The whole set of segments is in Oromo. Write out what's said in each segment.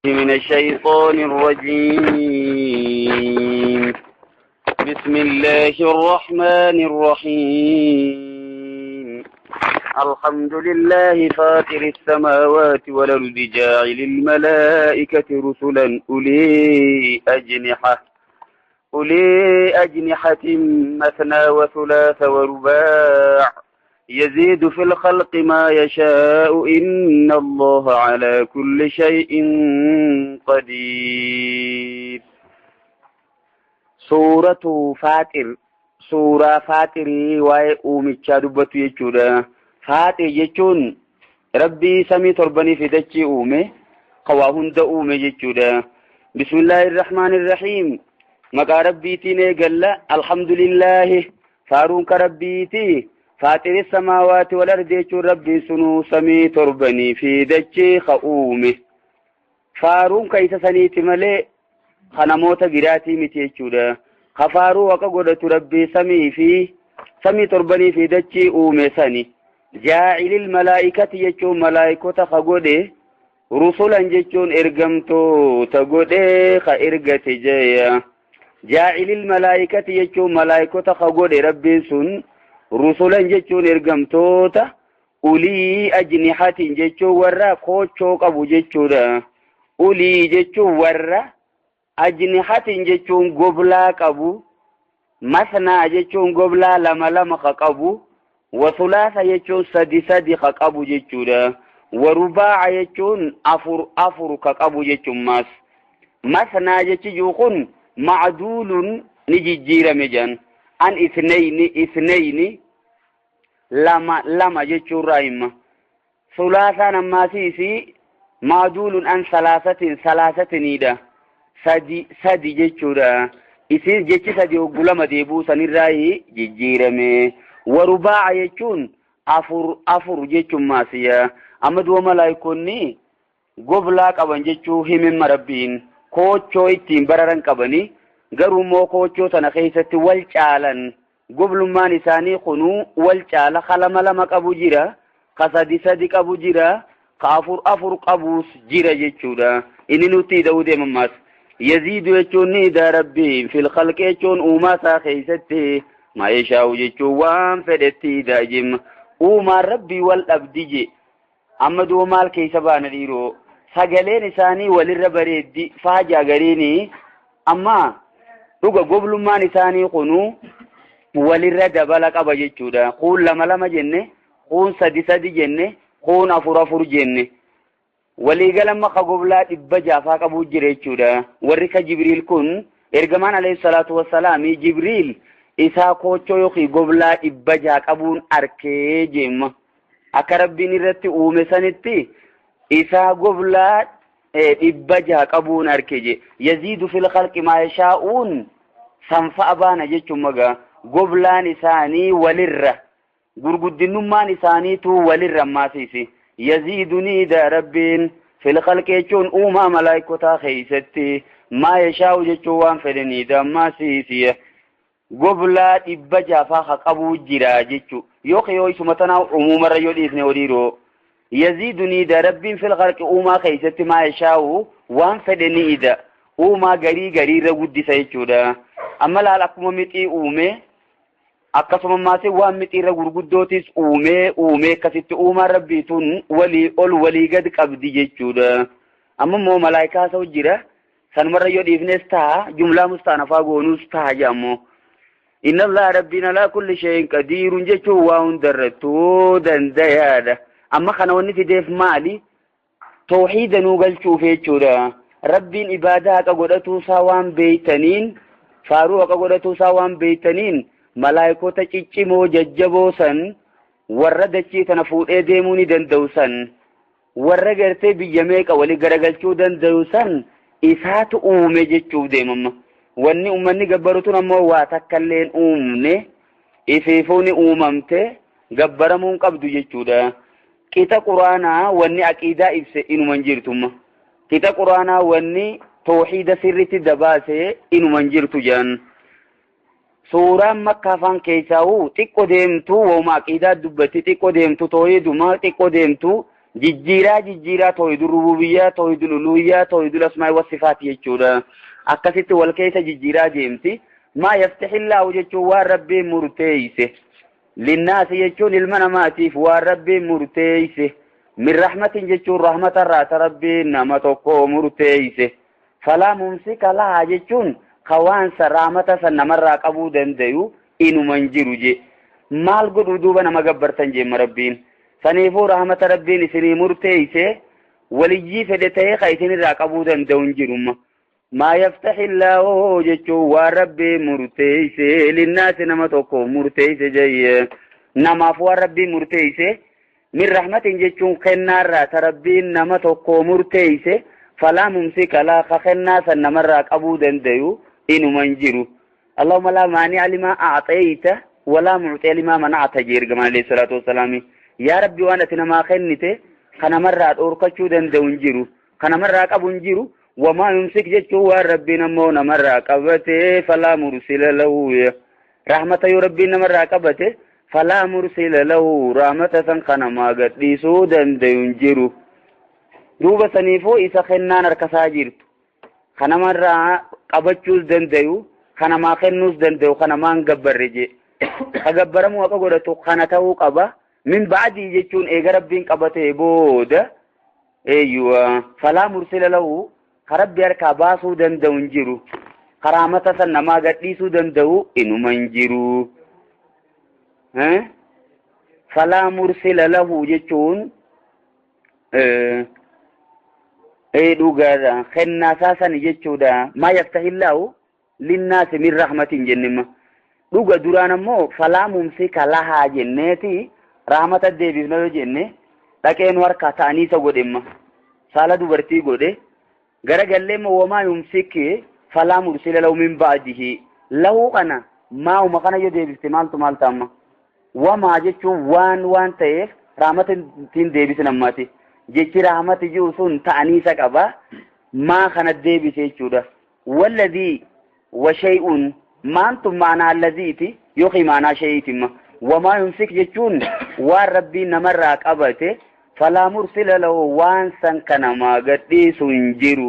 من الشيطان الرجيم. بسم الله الرحمن الرحيم. الحمد لله فاطر السماوات والأرض جاعل الملائكة رسلا أولي أجنحة مثنى وثلاث ورباع يزيد في الخلق ما يشاء إن الله على كل شيء قدير. سورة فاطر سورة فاطري وأوميتشا دبتو يجودا. فاطر يجون ربي سمي تربني في دجي أومي قواهن دا أومي يجودا. بسم الله الرحمن الرحيم. مقا ربيتي نيقل الحمد لله فارون كربيتي فاطر السماوات والأرض يجون ربي سنو سمي تربني في دجي خؤومي فارون كيس سنيت ملي خنموت براتي متيجودا. خفارو وقودة ربي سمي تربني في دجي أومي سني. جاعل الملائكة يجون ملائكة خقوده رسولا يجون إرقمتو تقوده خإرقة جايا. جاعل الملائكة يجون ملائكة خقوده ربي سن رسولا يجون إرقمتوتا أولي أجنحة يجون ورا كوچوك أبو جيشودا. أولي يجون ورا أجنحة يجون قبلاك أبو مثنى يجون قبلا لما خقبو وثلاثة يجون سدي خقبو جيشودا. ورباع يجون أفر خقبو جيشون ماس. مثنى يجون معدول نجيجير مجان عن اثنين لما جيشون رايما. ثلاثة نماسيسي معدول عن ثلاثة نيدا سدي جيشودا. إسيس جيش سدي وقلما ديبو سنراي جيجيرمي. ورباع يجون أفر جيشون ماسيا. أمد وملايكوني قبلاك أبن جيشو هم مربين كوچو اتين بررن قبني غرو مو كوچو تنخيست والچالن قبل ما نساني خنو والچال خلم لما قبو جيرا قصدي صدق قبو جيرا أفر قبوس جيرا جيشودا. إني نوتي دودي مماس يزيد يجوني دا ربي في الخلق يجون أوما ساخيستي ما يشاو جيشو وان فدتي دا جم أوما ربي والأبدي أمد ومال كيسبان ديرو سجلين إساني وللربريد فاجا غريني أما روغا قبلمان إساني قنو وللردبالك أبا جيشودا. قول لما جنة قون سدي جنة قون أفر جنة وليقى لما قبلات إبجا فاك أبو جريشودا. ورك جبريل كن إرغمان عليه الصلاة والسلام جبريل إسا كوچو يخي قبلات إبجا أبون أركي جيم أكربين الرتي أومسانتي إسا قبلات إبجا أبون أركي. يزيد في الخلق ما يشاءون سنفع بانا جيشو مغا قبلان إساني ولر قرقود النمان إساني تو ولر ماسيسي. يزيدني دا ربين في الخلق يجون أوما ملايكوتا خيستي ما يشاو جيشوان فدني دا ماسيسي. قبلات إبجا فاخق أبو جرا جيشو يوخي يويسو متنا عموما ريو إذن وديرو. يزيدني دا ربين في الخلق أوما خيستي ما يشاو وان فدني دا أوما غري رغد سيشو دا. أما لا لكم متي أومي akkasuma maasee waan mitiirra gurguddootis uume akkasitti uumaa rabbiituun walii gad qabdi jechuudha. amma immoo malaayikaa isa jira sanumarra yoo dhiifnes ta'a jumlaa mustaanafaa goonuus ta'a jedhamoo. inna allaha rabbiin alaa kulli shay'in qadiirun jechuun waa hundarrattuu dandayaadha. amma kana wanni fideef maali tawhiida nuu galchuuf jechuudha. rabbiin ibaadaa haqa godhatuusaa waan beeytaniin faaruu haqa godhatuusaa waan beeytaniin malaayikoota ciccimoo jajjaboo san warra dachii tana fuudhee deemuu ni danda'u san warra gartee biyya meeqa walii garagalchuu danda'u san isaatu uume jechuuf deemama. wanni ummanni gabbarutun ammoo waa takkalleen uumne ifiifuuni uumamte gabbaramuun qabdu jechuudha. qixa quraanaa wanni aqiidaa ibse inuman jirtumma. qixa quraanaa wanni tawhiida sirritti dabaase inuman jirtu jaan. suuraan makkaa afaan keessaa xiqqoo deemtu wooma aqiidaa dubbatti xiqqoo deemtu tooyiduma xiqqoo deemtu jijjiiraa tawhidul rububiyyaa tawhidul uluhiyyaa tawhidul asmaa'i was sifaat jechuudha. akkasitti wal keessa jijjiiraa deemti. maa yaftahillaahu jechuun waan rabbiin murteeyse linnaasi jechuun ilma namaatiif waan rabbiin murteeyse min rahmatin jechuun rahmatarraa ta rabbiin nama tokko murteeyse falaa mumsika lahaa jechuun kawaansa rahmata san namarraa qabuu dandayu inuman jiru je maal godhu duuba nama gabbartan jeemma rabbiin saniifuu rahmata rabbiin isinii murteeyse waliyyii fedhe ta'ee ka isinirraa qabuu danda'un jirumma maa yaftahillaahu jechuun waan rabbiin murteeyse linnaasi nama tokko murteeyse jayye namaaf waan rabbiin murteeyse min rahmatin jechuun kennaarraa ta rabbiin nama tokko murteeyse falaa mumsika laa ka kennaa san namarraa qabuu dandayu inuman jiru. Allahumma laa maani'a limaa a'xayta walaa mu'xiya limaa mana'ta jee ergamaan alayhi salaatu wassalaami. yaa rabbi waan ati namaa kennite kanamarraa dhoorkachuu danda'u hin jiru kanamarraa qabu hin jiru wamaa yumsik jechuun waan rabbiin ammoo namarraa qabate falaa mursila lahu rahmata yoo rabbiin namarraa qabate falaa mursila lahu rahmata san kanamaa gadhiisuu danda'u hin jiru. duuba saniifuu isa kennaan harkasaa jirtu kanamarraa qabachuus dandayu kanamaa kennuus dandayu kanamaan gabbarre je ka gabbaramu akka godhatu kana ta'uu qaba. min ba'dii jechuun eega rabbiin qabatee booda falaa mursila lahu ka rabbi harkaa baasuu danda'u hin jiru karaamata san namaa gadhiisuu danda'u inuma hin jiru. falaa mursila lahu jechuun dhugaadha kennaasaa san jechuudha. maa yaftahillaahu linnaasi min rahmatin jennema dhuga duraan ammoo falaa mumsika lahaa jenneeti rahmata deebifna yoo jenne dhaqeen harkaa ta'anii isa godhemma saala dubartii godhe garagalleemma wamaa yumsiki falaa mursila lahu min ba'dihi lahu kana maa'uma kana yoo deebifte maaltu maal ta'amma wamaa jechuun waan ta'eef rahmata ittiin deebisin ammaati jechi rahmati jiru sun ta'anii isa qaba maa kana deebise jechuudha. walladii washay'un maantu maanaa allaziiti yookiin maanaa shay'iitimma wamaa yumsik jechuun waan rabbiin namarraa qabate falaa mursila lahu waan san kanamaa gadhiisu hin jiru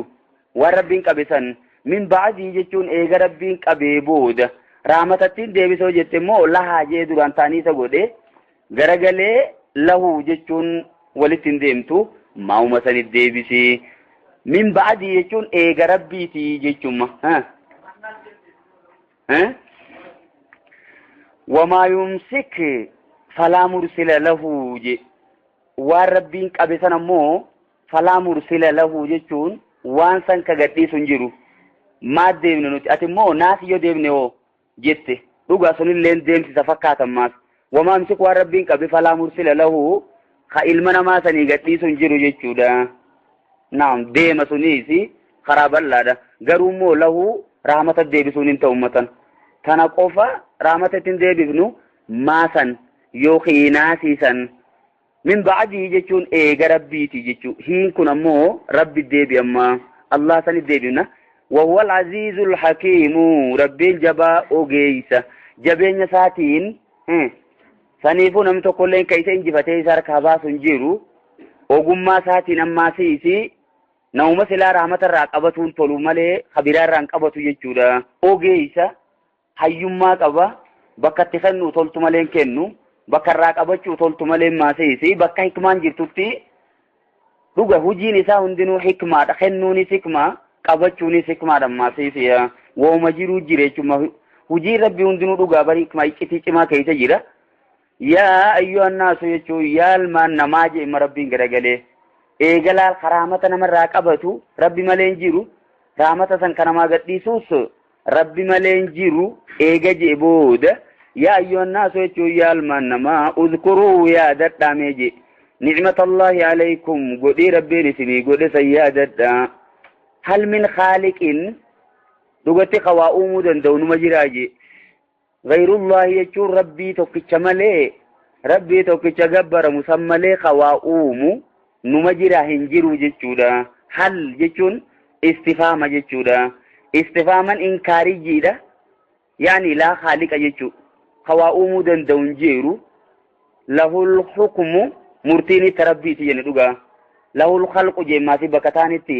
waan rabbiin qabe san min ba'dii jechuun eega rabbiin qabee booda rahmatattiin deebisoo jette immoo lahaa jee duraan ta'anii isa godhe garagalee lahu jechuun walitti hin deemtu maa'uma sanit deebisi min ba'dii jechuun eega rabbiiti jechuuma. wamaa yumsik falaa mursila lahu je waan rabbiin qabe san ammoo falaa mursila lahu jechuun waan san ka gadhiisu hin jiru. maa deemne nuti ati immoo naasi yoo deemne hoo jette dhugaa sunillee deemsisa fakkaatan maas wamaa yumsik waan rabbiin qabe falaa mursila lahu ka ilma namaa sanii gadhiisu hin jiru jechuudha. naam deema suniisi karaa bal'aadha garuu immoo lahu rahmata deebisuun hin ta'u ummatan tana qofa rahmata ittiin deebifnu maasan yookiin naasiisan min ba'dii jechuun eega rabbiiti jechuu hiin kun ammoo rabbi deebi amma Allah sanit deebifna وهو العزيز الحكيم ربين جبا اوغيسا جبين ساتين سنيفو نم تقولين كيسا انجفتي سار كابا سنجيرو اوغما ساتين اما سيسي نوم سلا رحمة الراقبتون طلو ملي خبيرا رانقبتو يجودا اوغيسا حيوما قبا بكا تخنو طلتو ملين كنو بكا الراقبتو طلتو ملين ما سيسي بكا حكمان جرتوتي دوغا هجين إسا هندنو حكما تخنوني سكما qabachuuni hikmaadhaan maasiisiya wooma jiruu jireechuma hujii rabbi hundinuu dhugaa bari hikmaa iccitii cimaa keessa jira yaa ayyuhan naasu jechuun yaalmaan namaa jeema rabbiin garagalee eegalaal karaamata namarraa qabatu rabbi malee hin jiru raamata san kanamaa gadhiisuus rabbi malee hin jiru eega jee booda yaa ayyuhan naasu jechuun yaalmaan namaa udhkuruu yaadadhaamee je ni'matallahi alaykum godhii rabbiin isinii godhe san yaadadhaa هل من خالق دوغتي قواؤم دندون مجراجي غير الله يجور ربي توكيش ملي ربي توكيش جبر مسمى قواؤم نمجرا هنجرو جيشودا هل جيشون استفهام جيشودا استفهاما انكاري جيدا يعني لا خالق جيشو قواؤم دندون جيرو له الحكم murtiini tarabbiiti jenne dhugaa lahul khalqu jemmaati bakataanitti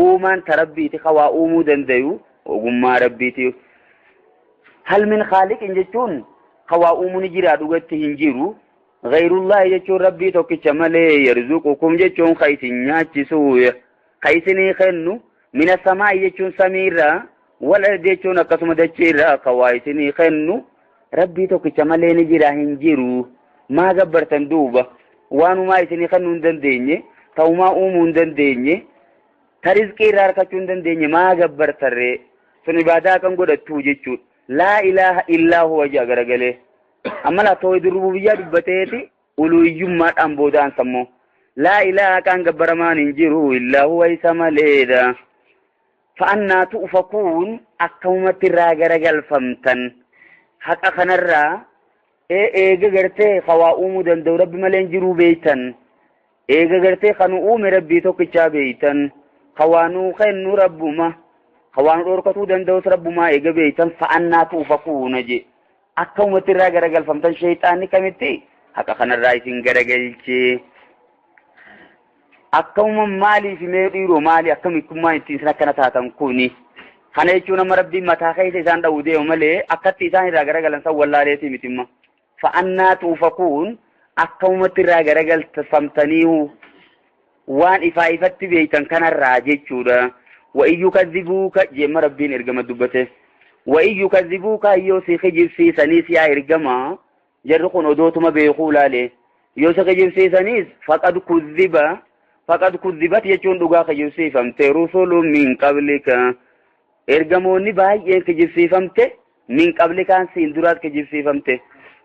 uumaan tarabbiiti khawaa uumuu dandayu ogummaa rabbiiti hal min khaliqin jechuun khawaa uumuun jira dhugatti hin jiru ghayrullah jechuun rabbii tokkicha malee yarzuqukum jechuun khaysin nyaachisu khaysini kennu min as-samaa'i jechuun samiirraa wala jechuun akkasuma dacheerraa khawaa isinii kennu rabbii tokkicha malee ni jira hin jiru maa gabbartan duuba waanumaa isinii kennuu hin dandeenye ta'umaa uumuu hin dandeenye tarizqii irraa harkachuu hin dandeenye maa gabbartarree sun ibaadaa kan godhattu jechuudha laa ilaaha illaa huwa jaa garagalee amma laa tawhiid rububiyyaa dubbateeti uluhiyyummaadhaan boodaan sammoo laa ilaaha kan gabbaramaan hin jiru illaa huwa isa maleedha fa'annaa tu'ufakuun akkamumatti irraa garagalfamtan haqa kanarraa eega gartee khawaa uumuu danda'u rabbi malee hin jiruu beeytan eega gartee kanu uume rabbii tokkichaa beeytan khawaanuu kennu rabbuma khawaanu dhorkatuu danda'us rabbumaa eega beeytan fa'annaa tu'ufakuuna je akkamumatti irraa garagalfamtan shayxaanni kamitti haqa kanarraa isin garagalchee akkamuma maaliif mee dhiiroo maali akkamikkummaan ittiin isin akkana taatan kuni kana jechuun amma rabbiin mataa keessa isaan dha'uu deemu malee akkatti isaan irraa garagalan san wallaaleetii mitimma fa'annaa tu'ufakuun akkamumatti irraa garagalfamtanii waan ifaa ifatti beeytan kanarraa jechuudha wa'iyyuu kadhibuuka jeemma rabbiin ergama dubbate wa'iyyuu kadhibuuka yoo si kijibsiisaniis yaa ergama jarri kun odootuma beekuu laale yoo si kijibsiisaniis faqad kudhibat jechuun dhugaa kijibsiifamte rusulun min qablika ergamoonni baay'een kijibsiifamte min qablikaan siin duraas kijibsiifamte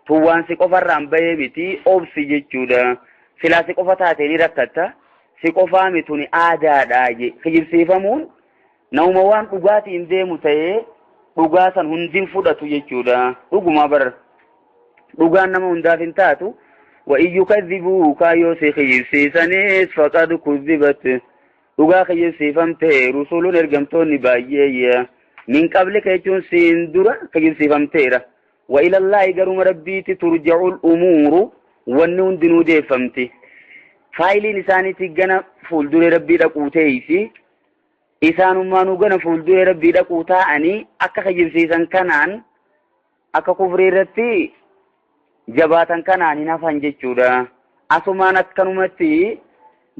tuwwaan si qofarraan bahee miti obsi jechuudha silaa si qofa taatee rakkatta si qofaa mituni aadaadha je kijibsiifamuun nauma waan dhugaatiin deemu ta'ee dhugaa san hundin fudhatu jechuudha dhuguma bar dhugaan nama hundaaf hin taatu wa'iyyuu kadhibuuka yoo si kijibsiisanis faqad kudhibat dhugaa kijibsiifamte rusulun ergamtoonni baay'ee min qablika jechuun siin dura kijibsiifamteera wa ilallahi garuma rabbiiti turja'ul umuuru wanni hundinuu deeffamti faayiliin isaaniiti gana fuulduree rabbii dhaquu ta'eefi isaanummaanuu gana fuulduree rabbii dhaquu ta'anii akka kijibsiisan kanaan akka kufrii irratti jabaatan kanaan hin hafan jechuudha asumaan akkanumatti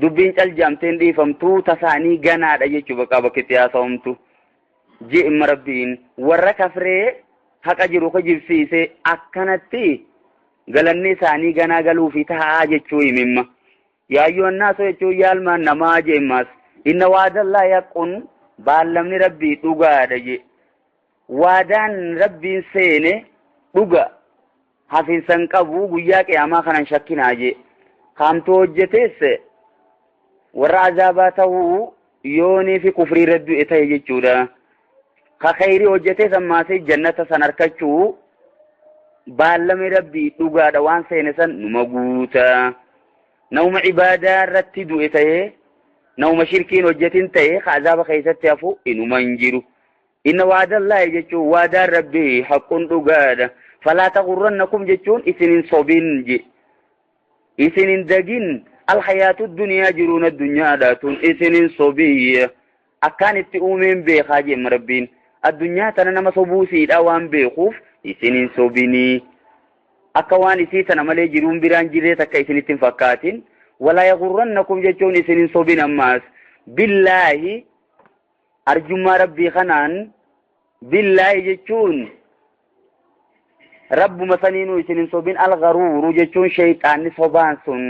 dubbiin caljaamteen dhiifamtuu tasaanii ganaadha jechuu bakkeetti haasa'amtu je'imma rabbiin warra kafree haqa jiru kijibsiise akkanatti galanni isaanii ganaa galuufi taa'aa jechuu himimma yaayyoo annaaso jechuun yaalmaan namaa je'immaas inna waadallaa yaqqun baallamni rabbii dhugaadha je waadaan rabbiin seene dhuga hafiinsan qabu guyyaa qiyaamaa kanan shakkinaa je kaamtoo hojjeteesse warra azaabaa ta'uu yoonii fi kufrii irra du'e ta'e jechuudha ka khayrii hojjetee sammaasee jannata san harkachuu baallamni rabbii dhugaadha waan seene san numa guuta nauma ibaadaa irratti du'e ta'e nauma shirkiin hojjetin ta'e ka azaaba keessatti hafu inuma hin jiru inna waadallaahi jechuun waadaan rabbii haqquun dhugaadha falaa taqurrannakum jechuun isinin sobin je isinin dagin alhayaatu duniyaa jiruun addunyaadhaatun isinin sobii akkaan itti uumeen beekaa jeemma rabbiin addunyaa tana nama sobuusiidha waan beekuuf isinin sobinii akka waan isii tana malee jiruun biraan jiree takka isinitti hin fakkaatin walaa yaqurrannakum jechuun isinin sobin ammaas billaahi arjummaa rabbii kanaan billaahi jechuun rabbuma saniinuu isinin sobin algaruuru jechuun shayxaanni sobaan sun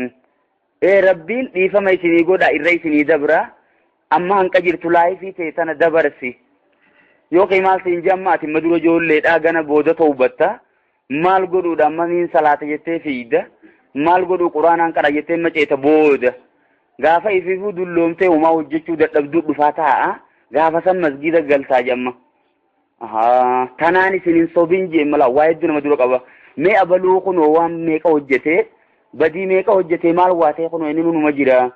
rabbiin dhiifama isinii godha irra isinii dabra amma hanqa jirtu laayifii ta'e tana dabarsi yoo qimaal siin jammaati madura ijoolleedhaa gana booda ta'ubatta maal godhuudha amma niin salaata jettee fiida maal godhuu quraanaan qara jettee maceeta booda gaafa ifiifuu dulloomtee umaa hojjechuu dadhabduu dhufaa taa'a gaafa san masgiida galtaa jamma kanaan isinin sobin jeemmala waa hedduu nama dura qaba mee abaluu kunoo waan meeqa hojjetee badii meeqa hojjetee maal waatee kunoo inni numa jira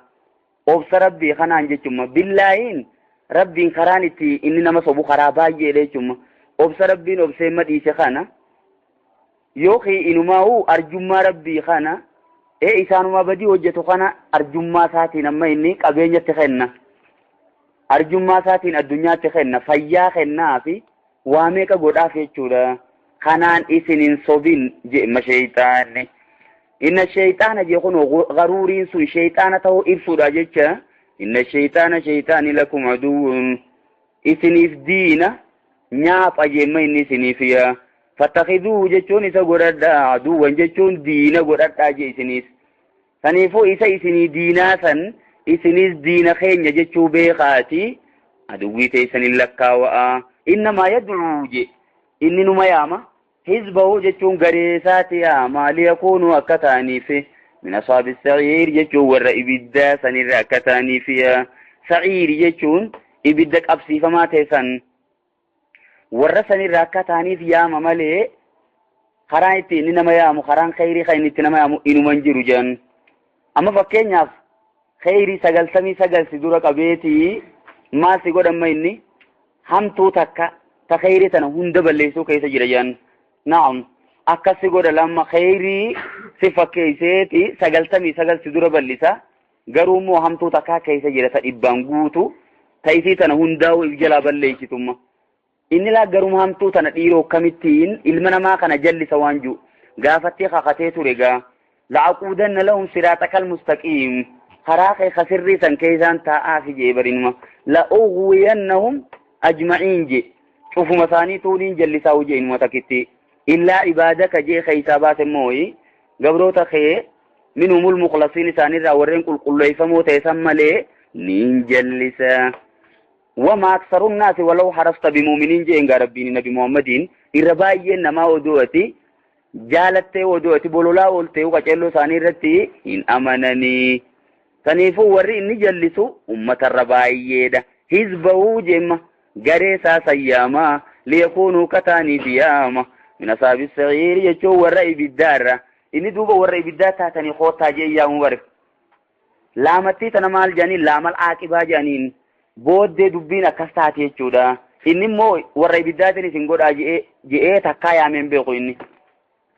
obsa rabbii kanaan jechumma billaahiin rabbiin karaan itti inni nama sobu karaa baay'eedha jechumma obsa rabbiin obsee madhiise kana yookiin inumaa'uu arjummaa rabbii kana isaanuma badii hojjetu kana arjummaa isaatiin amma inni qabeenyatti kenna. Arjummaa isaatiin addunyaatti kenna. Fayyaa kennaa fi waa meeqa godhaaf jechuudha. Kanaan isin hin sobin je'ma sheeyxaanni. Inna sheeyxaana jechuun garuuriin sun sheeyxaana ta'uu ibsuudha jecha. Inna sheeyxaana sheeyxaani lakum aduwwun. Isiniif diina nyaapha jemma inni isiniif yaa. Fattakhiduu jechuun isa godhadhaa, aduwwan jechuun diina godhadhaa je isinis. Saniifuu isa isinii diinaa san isinis diina keenya jechuu beekaati. Aduwwii teessaniin lakkaawa'aa. Innamaa yad'uu je inni numa yaama. Hizbahu jechuun gareesaati yaama. Liyakuunuu akka ta'aniif min ashaabi sa'iir jechuun warra ibiddaa sanirra akka ta'aniif yaa. Sa'iir jechuun ibidda qabsiifamaa teessan. Warra sanirraa akka ta'aniif yaama malee karaan itti inni nama yaamu karaan khayrii kan inni itti nama yaamu inuman jiru jedhan. Amma fakkeenyaaf khayrii 99 si dura qabeetii maal si godhamma inni hamtuu takka ta khayrii tana hunda balleessuu keessa jira jedhan. Naam akkas si godha lamma khayrii si fakkeesseeti 99 si dura ballisa garuu immoo hamtuu takka keessa jira ta dhibbaan guutu ta isii tana hundaa'u if jalaa balleessitumma. Inni laa garuma hamtuu tana dhiiroo kamittiin ilma namaa kana jallisa waan jiru gaafattee kakatee ture gaa la'aquudanna lahum siraatakal mustaqiim karaa kee kasirrii san keessaan taa'aafi jee barinuma la'uwwiyannahum ajma'iin je cufuma isaanii tuuniin jallisaa hojii inuma takitti illaa ibaadaka jee keeysaa baase mooyi gabroota kee minhumul muqlasiin isaanirraa warreen qulqulleeyfamoo ta'esan malee niin jallisa. وما أكثر الناس ولو حرصت بمؤمنين جئن ربين نبي محمدين إرباية نما ودوتي جالت ودوتي بولولا ولتي وقتلو ثاني رتي إن أمنني تنيفو وري إني جلسو أمة الرباية ده حزبه جمع غريسا سياما ليكونوا كتاني دياما من أصحاب الصغير يجو ورأي بالدار إني دوبا ورأي بالدار تاتني خوطا جي يا مبارك لامتي تنمال جانين لامال عاقبا جانين booddee dubbiin akkas taate jechuudha. Inni immoo warra ibiddaatiin isin godhaa je'ee takkaa yaameen beeku inni.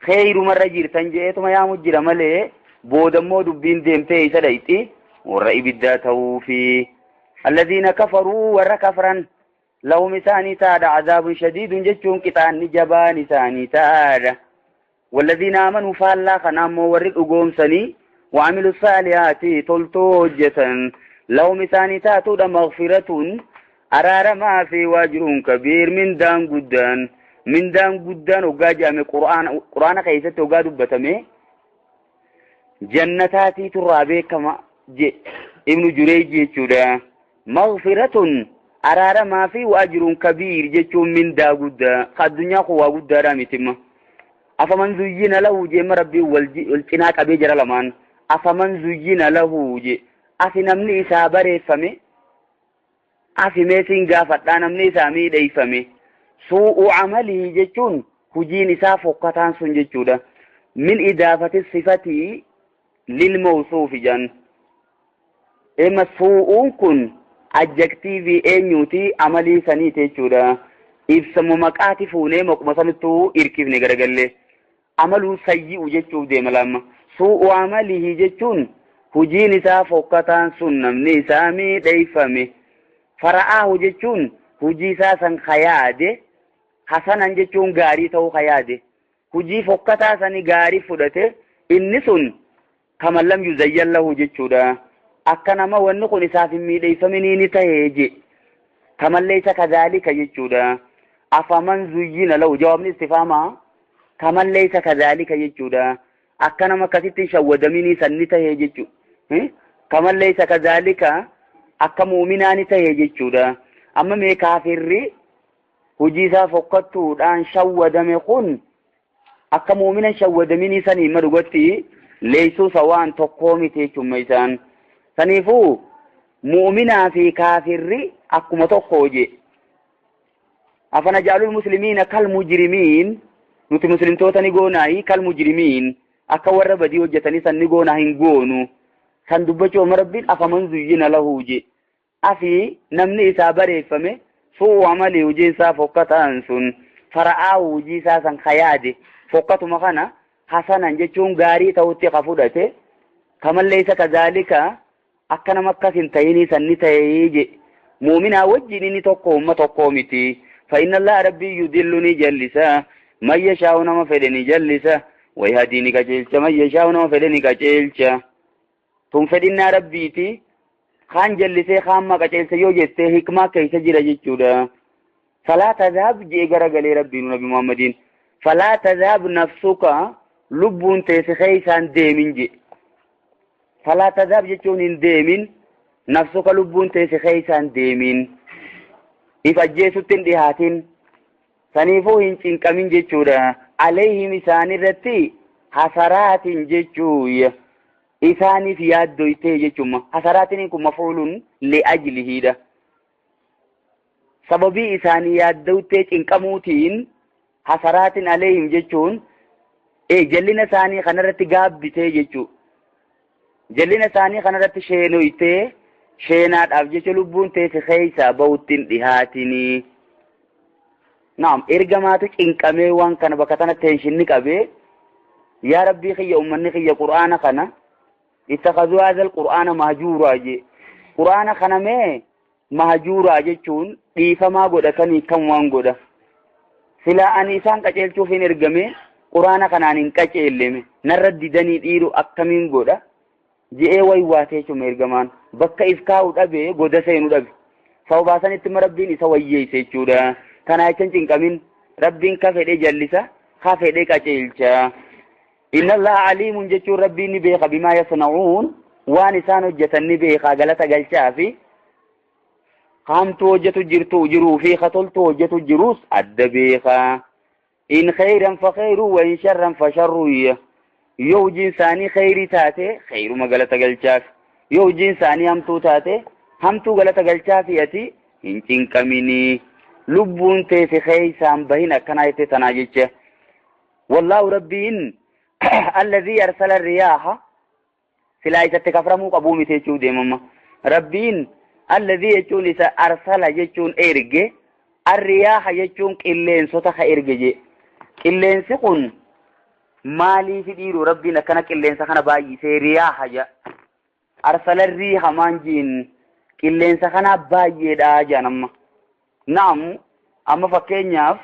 Kheyrumarra jirtan je'eetuma yaamu jira malee boodammoo dubbiin deemtee isa dhayxi warra ibiddaa ta'uufi. Alladhiina kafaruu warra kafran lahum isaanii taadha azaabun shadiidun jechuun qixaanni jabaan isaanii taadha. Walladhiina amanuu faallaa kanaammoo warri dhugoomsanii وعملوا الصالحات تلتو جتن لو مساني تاتو دا مغفرة أرار ما في واجر كبير من دان قدان وقاجة من قرآن خيست وقاد بتمي جنتاتي ترابي كما ابن جريج جدا مغفرة أرار ما في واجر كبير جتو من دا قدان قد دنيا قوى قدان رامتما أفمن زيين له جيم ربي والجناك بيجر لمان أفمن زيين له جي أفي نمني إسا بريفمي أفي ميسين قافت نمني إسا ميديفمي سوء عمله جتون هجين إسا فقطان سنجتون من إضافة الصفة للموصوف جان إما سوء كن adjectivi eenyuti amali sanii jechuudha ibsamu maqaati fuunee maqmasantu irkifne garagalle amalu sayyi'u jechuuf deema lamma su'u amalihi jechuun hujiin isaa fokkataan sun namni isaa miidheeffame fara'aahu jechuun hujii isaa san kayaade hasanan jechuun gaarii ta'uu kayaade hujii fokkataa sani gaarii fudhate inni sun kaman lam yuzayyan lahu jechuudha akkanama wanni kun isaaf miidheeffamini ni ta'eje kamalleessa kadhalika jechuudha afaman zuyyina lahu jawabni istifama kamalleessa kadhalika jechuudha akkanama akkasitti shawwadamini sanni ta'e jechuudha kamalleessa kadhalika akka mu'minaani ta'e jechuudha amma mee kaafirri hujii isaa fokkattuudhaan shawwadame kun akka mu'minan shawwadamini sanii madugatti leeysuu sawaan tokkoo miti jechuudha isaan sanifu mu'mina fi kafirri akkuma tokko je afana jaalul muslimina kal mujrimin nuti muslimtoota ni goonaayi kal mujrimin akka warra badii hojjetanii san ni goonaa hin goonu san dubbachuu marabbiin afaman zuyyina lahu je afi namni isaa bareeffame suu amali hujii isaa fokkataan sun fara'aa hujii isaa san kayaade fokkatuma kana hasanan jechuun gaarii ta'utti ka fudhate كمن ليس كذلك أكنا مكة سنتيني سنتيجي مؤمنا وجنيني تقوم ما تقومتي فإن الله ربي يدلني جلسا من يشاء نما فدني جلسا ويهديني كجلسا من يشاء نما فدني كجلسا ثم فدنا ربيتي خان جلسي خان ما كجلسا يوجدت حكمة كيس جرى جتشودا فلا تذهب جيغر قلي ربي نبي محمدين فلا تذهب نفسك لبون تيسخيسان ديمين جي فلا تذهب جتشون ديمين نفسك لبون تيسخيسان ديمين إفجيسو تندهاتين سنيفو هنچين كمين جتشودا عليهم إساني رتي حسرات جتشوي إساني في ياد دويته جتشوما حسرات نكم مفعول لأجله دا سببي إساني ياد دويته إنكموتين حسرات عليهم جتشون جلنا ثاني خنرت قاب بته جتشو جلنا ثاني خنرت شينويته شينات أبجيش لبون تيسي خيسا بوتين دهاتيني نعم إرقاماتك إنكامي وان كان بكتانا تنشنك أبي يا ربي خي أمني خي قرآن خنا اتخذوا هذا القرآن مهجورا جي قرآن خنا مي مهجورا جي چون ديفا ما قودا كان كم وان قودا سلا أنيسان كچيل چوفين إرقامي قرآن خنا ننكچيل لمي نرد دني ديرو أكتمين قودا جئے وای واتee chuma ergamaan bakka ifkaa'u dhabe goda seenu dhabe sawbaasan itti rabbiin isa wayyeeyse jechuudha kana jechaan cinqamin rabbiin ka fedhe jallisa ka fedhe qaceelcha inna allaha aliimun jechuun rabbiin ni beeka bimaa yasna'uun waan isaan hojjetan ni beeka galata galchaa fi hamtu hojjetu jiruu fi katoltu hojjetu jiruus adda beeka in khayran fa khayru wa in sharran fa sharru yoo jinsaanii khayrii taate khayruma galata galchaaf yoo jinsaanii hamtuu taate hamtuu galata galchaaf ati hin cinqamini lubbuun teesi kheeysaan bahin akkanaa jette tanaa jecha wallahu rabbiin alladhii arsala riyaaha silaa isatti kaframuu qabuu miti jechuu deemama rabbiin alladhii jechuun isa arsala jechuun erge arriyaaha jechuun qilleensota ka erge je qilleensi kun مالي في ديرو ربنا كنا كلين سخنا باي سيريا حاجة أرسل الريح مانجين كلين سخنا باي دا جانم نعم أما فكينياف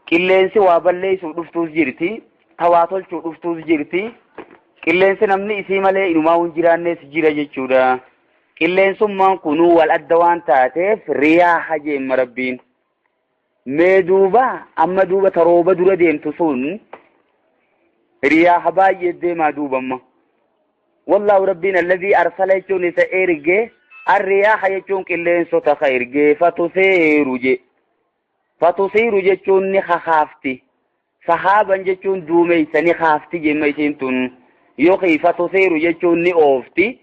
كلين سوا بالله سو دفتوس جيرتي تواتل سو دفتوس جيرتي كلين سنمني اسم عليه إنما ونجران نس جيرا جيشودا كلين سمان كنو والأدوان تاتف رياح حاجة مربين مدوبا أما دوبا تروبا دورا ديم تصون رياح باي ديما دوبا ما والله ربنا الذي أرسل يجون سيرجي الرياح يجون كلين صوتا خيرجي فتسير جون خافتي صحابا جون دومي سني خافتي جميسين تون يوخي فتسير جون أوفتي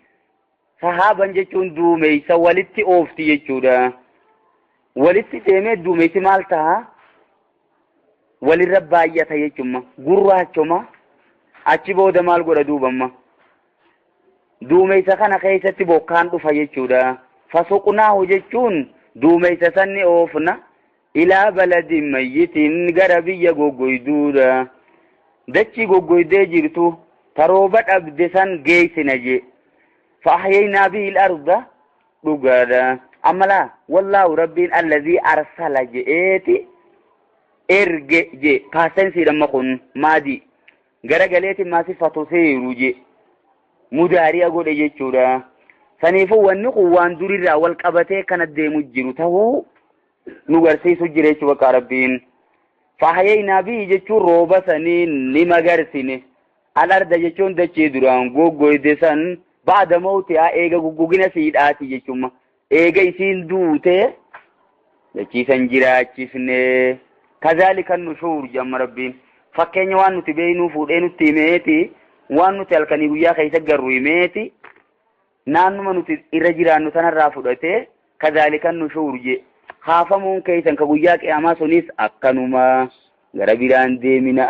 صحابا جون دومي سوالتي أوفتي جودا walitti deemee duumessi maal ta'a walirra baay'ata jechuudha gurraachoma achi booda maal godha duubamma duumessa kana keessatti bokkaan dhufa jechuudha fasuqnaahu jechuun duumessa sanni oofna ilaa baladin mayyitin gara biyya goggoyduudha dachii goggoydee jirtu tarooba dhabde san geessina je fa'ahyaynaa bihi al-arda dhugaadha أملا والله ربين الذي أرسل جئتي إرجع كاسنسي لما كن مادي غرقليتي ما صفة سيرو جي مداري أقول إجي شورا سنيفو ونقو واندوري والقبتي كانت دي مجيرو تهو نغرسي سجريش وكا ربين فحيينا بي جيشو روبا سنين لما غرسيني الأرض جيشون دچي دران غوغوي دسان بعد موتها إيغا غوغوغينا سيداتي جيشوما إيجا يسين دوته لكيسان جراچفنه كذلك النشور جم ربين فكين وانو تبينو فودينو تيميتي وانو تلكني ويا خيسا قرويميتي نانو منو تيرجرانو تنرى فودته كذلك النشور جي خافمون كيسان كبويا قياما سونيس أكنوما غربيران ديمنا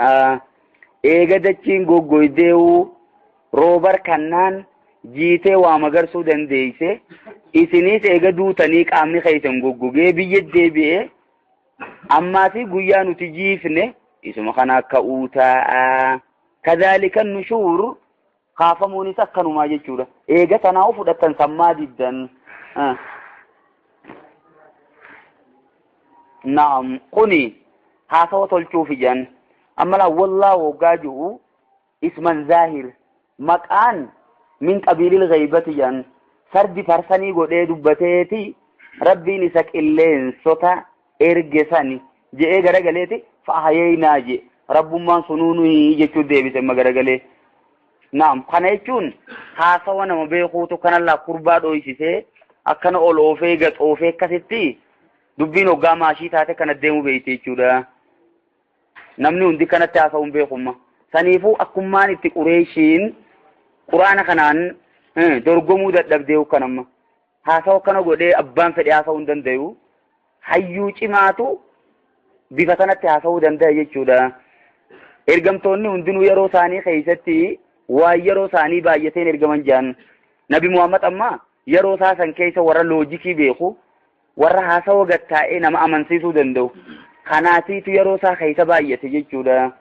إيجا دچين غوغوي ديو روبر كنان جيته وامغرسو دنديسه isinis eega duutanii qaamni keessan goggogee biyya deebi'e ammaasi guyyaa nuti jiifne isuma kana akka uutaa kadhalika nushur kaafamuunis akkanumaa jechuudha. Eega tanaa fudhatan sammaa diddan. Naam kuni haasawa tolchuuf jan amma wallahu woggaa jiru isman zaahir maqaan min qabiilil ghaybati jan sardi farsanii godhee dubbateeti rabbiin isa qilleensota ergesani je'ee garagaleeti fa'ahayeynaa je rabbummaan sunuunuu jechuu deebise magaragalee. Naam kana jechuun haasawa nama beekuutu kanallaa kurbaa dhoysisee akkana ol oofee gaxoofee akkasitti dubbiin hoggaa maashii taate kana deemu beeyte jechuudha. Namni hundi kanatti haasa'uun beekumma. Saniifuu akkummaan itti Qureeshiin quraana kanaan dorgomuu dadhabdee kanamma. Haasawa kana godhee abbaan fedhe haasa'uu hin danda'u. Hayyuu cimaatu bifa kanatti haasa'uu danda'a jechuudha. Ergamtoonni hundinuu yeroo isaanii keessatti waan yeroo isaanii baay'ateen ergaman jiran. Nabi Muhammad amma yeroo isaa san keessa warra loojikii beeku warra haasawa gattaa'ee nama amansiisuu danda'u. Kanaatiitu yeroo isaa keessa baay'ate jechuudha.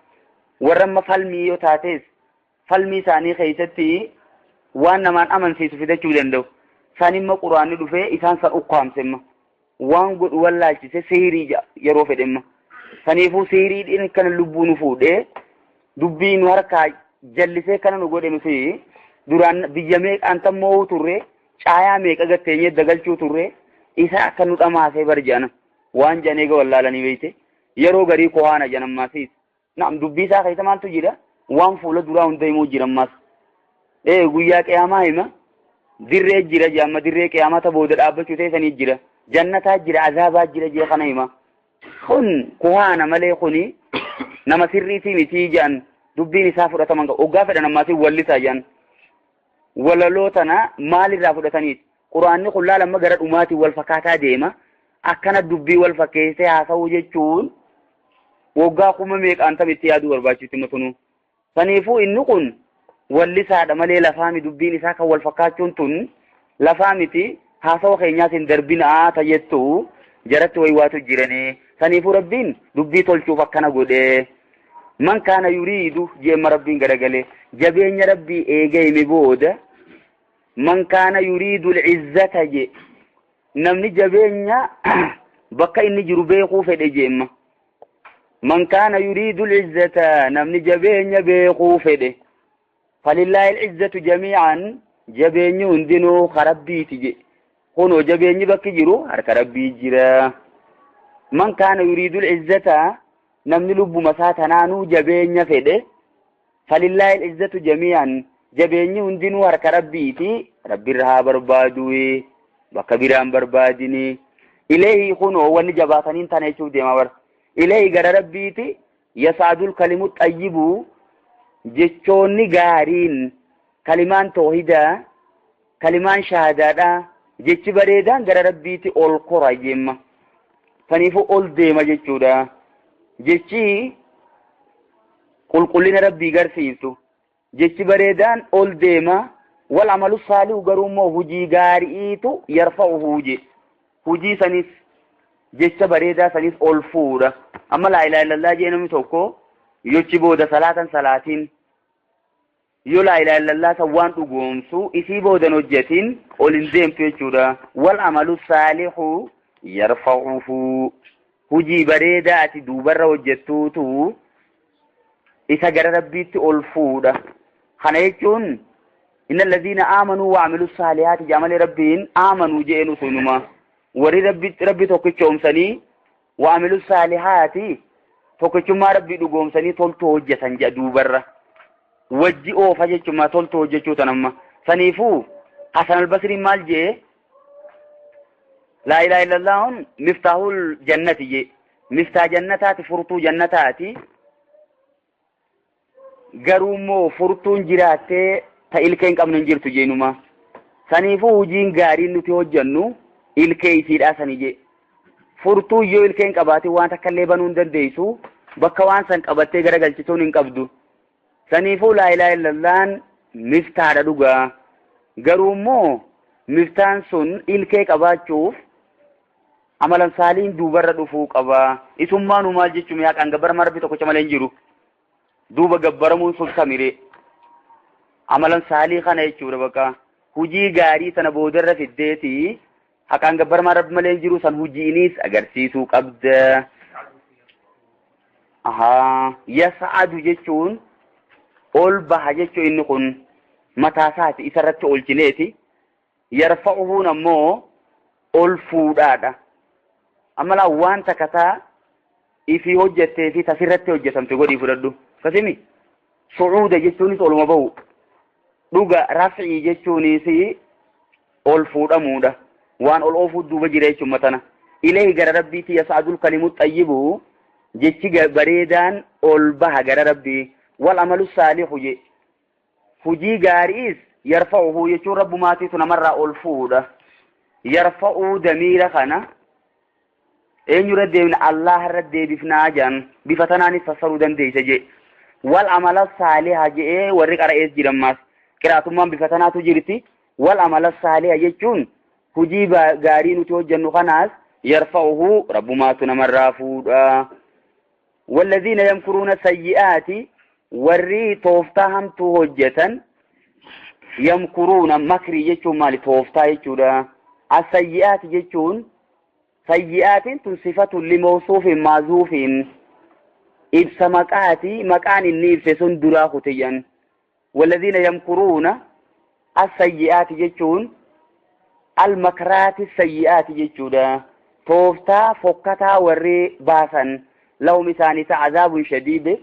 Warra amma falmii yoo taates falmii isaanii keessatti waan namaan amansiisu fidachuu danda'u. Isaan immoo quraanni dhufee isaan san ukkaamsemma. Waan godhu wallaalchise sihirii yeroo fedhemma. Saniifuu sihiriidhaan kana lubbuu nu fuudhee dubbii nu harkaa jallisee kana nu godhe nuti duraan biyya meeqaan tammoo turre caayaa meeqa gatteenyee dagalchuu turre isa akka nu dhamaasee barjaana waan janeega wallaalanii beeyte yeroo garii kohaana janammaasiis naam dubbii isaa keessa maaltu jira waan fuula duraa hunda himuu jirammaas guyyaa qiyaamaa hima dirree jira jaamma dirree qiyaamata booda dhaabbachuu teessanii jira jannataa jira azaabaa jira jee kana hima kun kohaana malee kuni nama sirriitii mitii jaan dubbiin isaa fudhataman qabu oggaa fedhan ammaasii wallisaa jaan walaloo tana maalirraa fudhataniiti quraanni kullaa lamma gara dhumaatiin wal fakkaataa deema akkana dubbii wal fakkeessee haasa'uu jechuun waggaa kuma meeqaan tamitti yaaduu barbaachisti matunu saniifuu inni kun wallisaadha malee lafaami dubbiin isaa kan wal fakkaachuun tun lafaamiti haasawa keenyaas hin darbinaa tajettu jaratti waywaatu jiranii saniifuu rabbiin dubbii tolchuuf akkana godhee man kaana yuriidu jeemma rabbiin garagalee jabeenya rabbii eegayme booda man kaana yuriidu al'izzata je namni jabeenya bakka inni jiru beekuu fedhe jeemma man kaana yuriidu al'izzata namni jabeenya beekuu fedhe falillaahi al'izzatu jamii'an jabeenyi hundinuu karabbiiti je kunoo jabeenyi bakki jiru harka rabbii jira man kaana yuriidu al'izzata namni lubbuma isaa tanaanuu jabeenya fedhe falillaahi al'izzatu jamii'an jabeenyi hundinuu harka rabbiiti rabbirra haa barbaadu bakka biraan barbaadini ileehi kunoo wanni jabaataniin tana jechuuf deema bar ileehi gara rabbiiti yasaadul kalimu xayyibu jechoonni gaariin kalimaan toohidaa kalimaan shahaadaadha jechi bareedaan gara rabbiiti ol kora jemma saniifu ol deema jechuudha jechi qulqullina rabbii garsiisu jechi bareedaan ol deema wal amalu saalihu garuu immoo hujii gaariitu yarfa'uhu je hujii sanis jecha bareedaa sanis ol fuudha amma laa ilaaha illallah jee namni tokko yochi booda salaatan salaatiin yoo laa ilaaha illallah san waan dhugoomsu isii boodan hojjetin ol hin deemtu jechuudha wal amalu saalihu yarfa'uhu hujii bareedaa ati duubarra hojjettuutu isa gara rabbiitti ol fuudha kana jechuun inna alladhiina aamanuu wa amilu saalihaati jaamale rabbiin aamanuu jeenu sunuma warri rabbi tokkichoomsanii wa amilu saalihaati tokkichummaa rabbii dhugoomsanii toltu hojjetan jedha duubarra wajji oofa jechuudha toltu hojjechuu tanamma saniifuu Hasan al-Basriin maal jee لا إله إلا الله مفتاح الجنة جي مفتاح جنتات فرطو جنتاتي قرومو فرطون جراتي تإلكين قبل نجرتو جينوما سنيفو جين قارين نتيو جنو إلكي سيد آساني جي فرطو يو إلكين قباتي وان تكاليبانون دنديسو بكوان سن قباتي غرقل چتون انقبدو سنيفو لا إله إلا الله مفتاح ردوغا قرومو مفتاح سن إلكي قباتشوف amalan saaliin duubarra dhufuu qaba isummaanu maal jechuun yaa kan gabbara marbi tokko malee hin jiru duuba gabbaramuun sun samire amalan saalii kana jechuudha bakka hujii gaarii sana boodarra fiddeeti haqaan gabbarmaa rabbi malee jiru san hujiinis agarsiisuu qabda. Yas'adu jechuun ol baha jechuu inni kun mataa isaati isarratti olchineeti. Yarfa'uhuun ammoo ol fuudhaadha. Ammalaa waan takkataa ifii hojjettee fi tasirratti hojjetamte godhii fudhadhu. Kasimi su'uuda jechuunis oluma bahu. Dhuga raf'ii jechuunis ol fuudhamuudha. Waan ol oofuu duuba jira jechuun matana. Ilehi gara rabbiitti yas'adul kalimu xayyibu jechi bareedaan ol baha gara rabbii. Wal amalu saalihu je. Hujii gaariis yarfa'uhu jechuun rabbumaatiitu namarraa ol fuudha. Yarfa'uu damiira kana eenyurra deebina Allah irra deebifnaa jedhan bifa tanaanis fassaruu dandeessa je. Wal amala saaliha je'ee warri qara'ees jirammaas qiraatummaan bifa tanaatu jirti. Wal amala saaliha jechuun hujii gaarii nuti hojjennu kanaas yarfa'uhu rabbumaatu namarraa fuudha. والذين يمكرون السيئات warri tooftaa hamtuu hojjetan yamkuruuna makrii jechuun maali tooftaa jechuudha. As-sayyi'aat jechuun sayyi'aatiin tun sifatun limawsuufin maazuufin ibsa maqaati maqaan inni ibse sun duraa kutiyyan. Walladhiina yamkuruuna as-sayyi'aat jechuun al-makraati sayyi'aat jechuudha. Tooftaa fokkataa warri baasan lahum isaanii ta'azaabun shadiid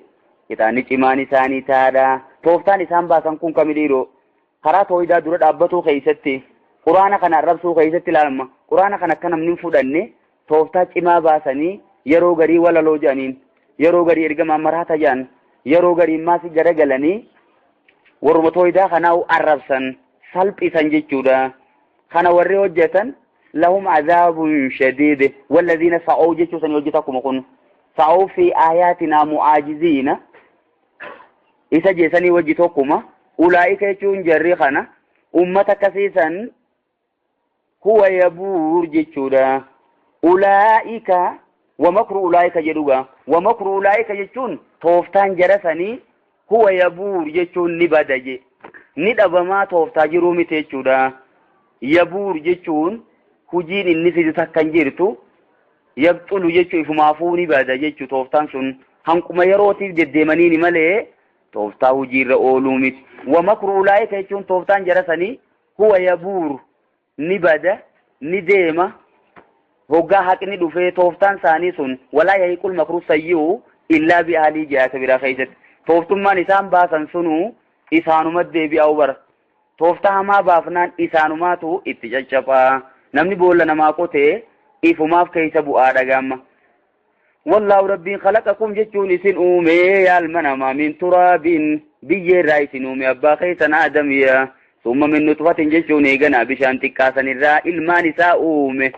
Itaani cimaan isaanii taadha. Tooftaan isaan baasan kun kamidhiiroo karaa tooyidaa dura dhaabbatuu keessatti quraana kana arrabsuu keessatti ilaalama. Quraana kana akka namni fudhanne tooftaa cimaa baasanii yeroo garii walaloo jedhaniin yeroo garii ergamaan maraata jedhan yeroo garii maasii garagalanii warruma tooyidaa kanaa arrabsan salphisan jechuudha. Kana warri hojjetan lahum azaabun shadiid walladhiina sa'oo jechuu sanii hojjeta akkuma kun sa'oo fi aayaatinaa mu'aajiziina isa jeesanii wajji tokkuma ulaa'ika jechuun jarri kana ummata akkasiisan huwa yabuur jechuudha. Ulaa'ika wa makru ulaa'ika jedhuga wa makru ulaa'ika jechuun tooftaan jara sanii huwa yabuur jechuun ni bada je ni dhabamaa tooftaa jiruu miti jechuudha. Yabuur jechuun hujiin inni fidu takkan jirtu yabxulu jechuu ifumaafuu ni bada jechuu tooftaan sun hanquma yerootiif deddeemaniini malee tooftaa hujiirra ooluu miti. Wa makru ulaa'ika jechuun tooftaan jara sanii huwa yabuur ni bada ni deema hoggaa haqni dhufee tooftaan isaanii sun walaa yahiqul makru sayyi'u illaa bi'aalii jaata biraa keessatti tooftummaan isaan baasan sunuu isaanuma deebi'aa bara. Tooftaa hamaa baafnaan isaanumaatu itti caccaphaa. Namni boolla namaa qotee ifumaaf keessa bu'aa dhagaama. Wallaahu rabbiin khalaqakum jechuun isin uumee yaalma namaa min turaabin biyyeerraa isin uume abbaa keessan aadamiya. Summa min nutfatin jechuun eeganaa bishaan xiqqaasanirraa ilmaan isaa uume.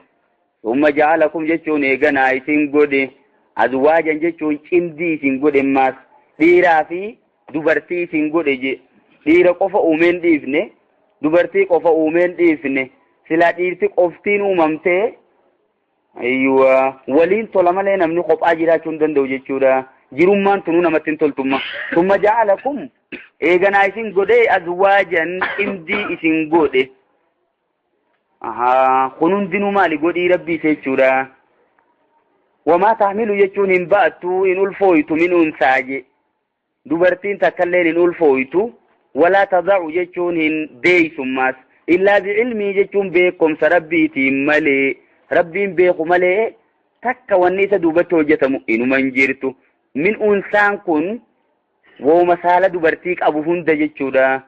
Summa ja'alakum jechuun eeganaa isin godhe. Azwaajan jechuun cimdii isin godhe maas dhiiraa fi dubartii isin godhe je. Dhiira qofa uumeen dhiifne dubartii qofa uumeen dhiifne silaa dhiirti qoftiin uumamtee ayyuwa waliin tola malee namni kophaa jiraachuu hin danda'u jechuudha. Jirummaan tunuu namatti hin toltumma. Summa ja'alakum eeganaa isin godhe azwaajan cimdii isin godhe. Kun hundinuu maali godhii rabbii jechuudha. Wamaa tahmilu jechuun hin baattu hin ulfooytu min unsaaje. Dubartiin takkallee hin ulfooytu. ولا تضع جتون ديسماس إلا بعلمي جتون بيكم سربيتي ملي ربين بيكو ملي تكا ونيسا دوبتو جتمو إنو منجرتو من أنسان كن ومسالة دوبرتيك أبو هند جتو دا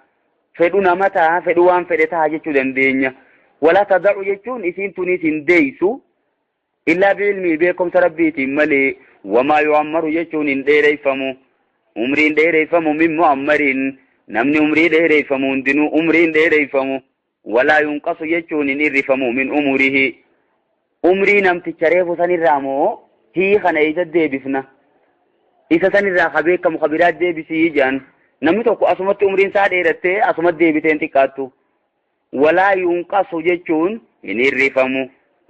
فدو نمتا فدوان فدتا جتو دندينيا ولا تضع جتون إسين تونيسين ديسو إلا بعلمي بيكم سربيتي ملي وما يعمر جتون ديري فمو عمرين ديري فمو من معمرين namni umrii dheereyfamu hundinuu umriin dheereyfamu walaa yunqasu jechuun hin hirrifamu min umurihi umrii namticha reefu sanirraa moo hii kana isa deebifna isa sanirraa ka beekamu ka biraa deebisii jedhan namni tokko asumatti umriin isaa dheerattee asumatti deebiteen xiqqaattu walaa yunqasu jechuun hin hirrifamu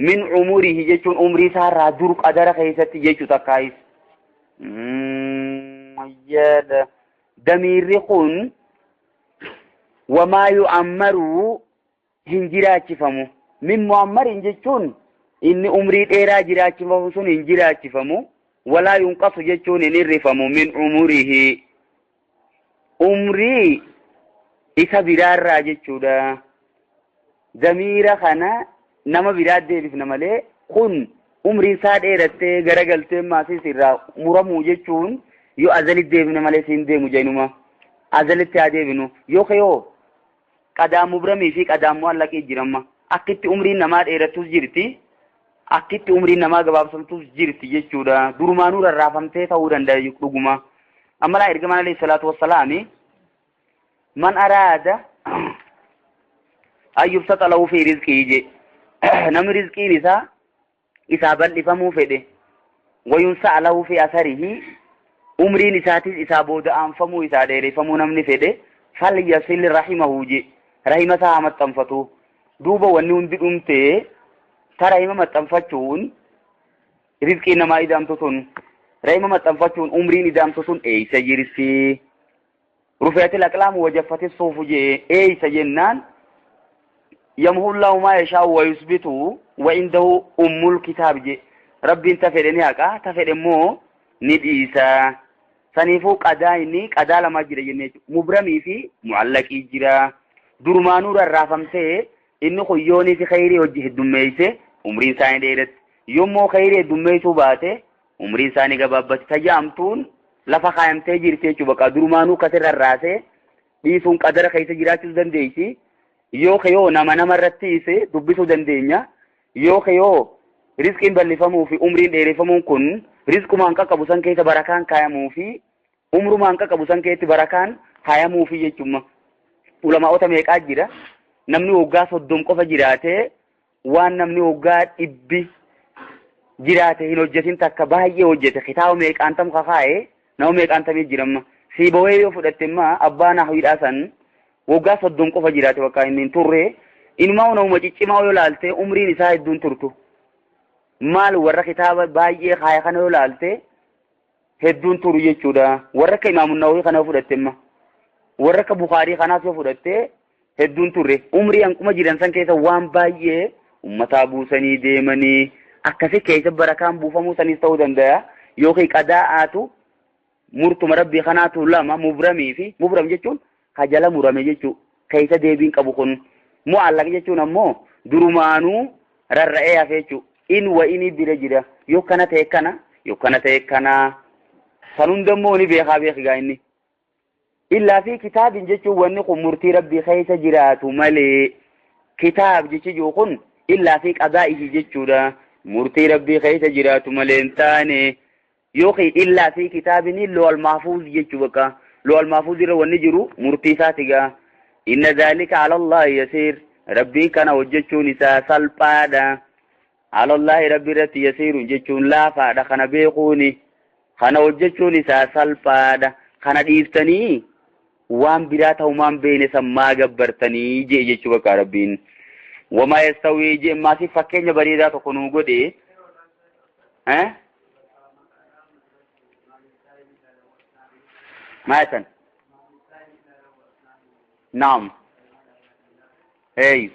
min umurihi jechuun umrii isaarraa dur qadara keessatti jechuu takkaayis damiirri kun وما يعمر هنجراچفمو من معمر جچون إن عمري ديرا جراچفمو سن هنجراچفمو ولا ينقص جچون إن رفمو من عمره عمري إسا برار راجچودا ضمير خنا نما براد ديبف نمالي خن عمري ساد إيرتي غرغلتي ماسي سيرا مرمو جچون يو أزلت ديبف نمالي سين ديمو جينوما أزلت تاديبنو يو خيو قدام مبرمي في قدام موالك جرما أكيد عمري نما إيرتوس جرتي أكيد عمري نما غبابسمتوس جرتي جچودا درمانو رافمتي تاودان دا يقدوما أما لا إرجمان عليه الصلاة والسلام من أراد أن يبسط له في رزقه يجي نم رزقه نساء إسابة لفمه فده وينسع له في أثره عمري نساتيس إسابود أنفمه إسادة فمه نمني فده فليصل رحمه يجي رحمة سامت تنفتو دوبا ونون بأمته ترحمة متنفتون رزقه نما إدام تتون رحمة متنفتون عمري ندام تتون أي سيرسي رفعت الأقلام وجفت الصوف جي أي سجنان يمحو الله ما يشاء ويثبته وعنده أم الكتاب جي ربي تفرني هكا تفرمو نديسا سنفو قدائني قدا لما جرى جنة مبرمي في معلق جرى درمانو رافمته إنه خيوني في خيري وجه الدميسة عمرين ثاني ديرت يومو خيري الدميسو باته عمرين ثاني قبابت تجامتون lafa kaayamtee jirtee jechuudha bakka durmaanuu kasirra raasee dhiisuun qadara keessa jiraachuu dandeessi yoo kayoo nama irratti hiise dubbisuu dandeenya yoo kayoo rizqiin bal'ifamuu fi umriin dheereeffamuun kun rizqumaan qaqqabu san keessa barakaan kaayamuu fi umrumaan qaqqabu san keessatti barakaan kaayamuu fi jechuudha ulamaa'ota meeqaa jira namni waggaa 30 qofa jiraatee waan namni waggaa 100 jiraate hin hojjetin takka baay'ee hojjete kitaaba meeqaan tam kakaa'ee nama meeqaan tamee jirama siibawee yoo fudhattemma abbaa nahwiidhaa san waggaa 30 qofa jiraate bakka inni hin turre inumaa nama ciccimaa yoo laalte umriin isaa hedduun turtu maal warra kitaaba baay'ee kaaya kana yoo laalte hedduun turu jechuudha warra ka imaamu Nawawi kana yoo fudhattemma warra ka Bukaarii kanaas yoo fudhatte hedduun turre umrii hanquma jiran san keessa waan baay'ee ummataa buusanii deemanii akkasi keessa barakaan buufamuu sanis ta'uu danda'a yookiin qadaa'aatu murtuma rabbii kanaatu lama mubramii fi mubram jechuun hajala murame jechuu keessa deebiin qabu kun mu'allaq jechuun ammoo durumaanuu rarra'ee hafe jechuu in wa ini bira jira yoo kana ta'e kana yoo kana ta'e kana san hundammoo ni beekaa beekigaa inni illaa fi kitaabin jechuun wanni kun murtii rabbii keessa jiraatu malee kitaab jechuun kun illaa fi qadaa'ihi jechuudha murtii rabbii keessa jiraatu malee hin taane يوكي إلا في كتابني لو المحفوظ يجوكا لو المحفوظ رواني جرو مرتيساتيغا إن ذلك على الله يسير ربي كان وجدشو نساء سلبادا على الله ربي رتي يسير وجدشو لا فادا خانا بيقوني خانا وجدشو نساء سلبادا خانا ديفتني وان براتا ومان بين سما قبرتني جي جدشوكا ربين وما يستوي جي ما سي فكين بريدا تكونو قدي ماتن نعم اي